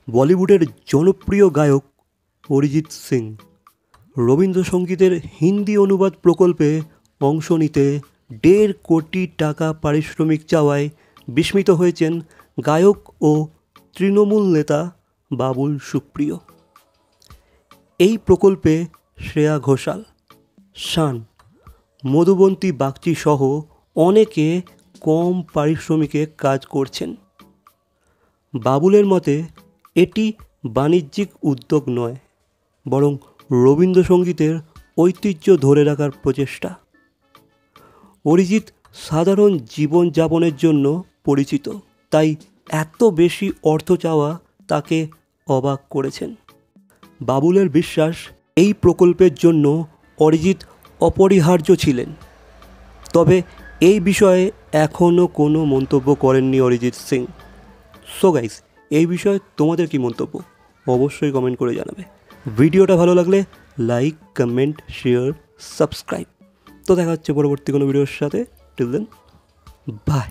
বলিউডের জনপ্রিয় গায়ক অরিজিৎ সিং রবীন্দ্রসঙ্গীতের হিন্দি অনুবাদ প্রকল্পে অংশ নিতে ১.৫ কোটি টাকা পারিশ্রমিক চাওয়ায় বিস্মিত হয়েছেন গায়ক ও তৃণমূল নেতা বাবুল সুপ্রিয়। এই প্রকল্পে শ্রেয়া ঘোষাল, শান, মধুবন্তী বাগচি সহ অনেকে কম পারিশ্রমিকে কাজ করছেন। বাবুলের মতে এটি বাণিজ্যিক উদ্যোগ নয়, বরং রবীন্দ্রসঙ্গীতের ঐতিহ্য ধরে রাখার প্রচেষ্টা। অরিজিৎ সাধারণ জীবনযাপনের জন্য পরিচিত, তাই এত বেশি অর্থ চাওয়া তাকে অবাক করেছেন। বাবুলের বিশ্বাস, এই প্রকল্পের জন্য অরিজিৎ অপরিহার্য ছিলেন। তবে এই বিষয়ে এখনও কোনো মন্তব্য করেননি অরিজিৎ সিং। সো গাইস, এই বিষয়ে তোমাদের কি মন্তব্য অবশ্যই কমেন্ট করে জানাবে। ভিডিওটা ভালো লাগলে লাইক, কমেন্ট, শেয়ার, সাবস্ক্রাইব। তো দেখা হচ্ছে পরবর্তী কোনো ভিডিওর সাথে। Till then, by.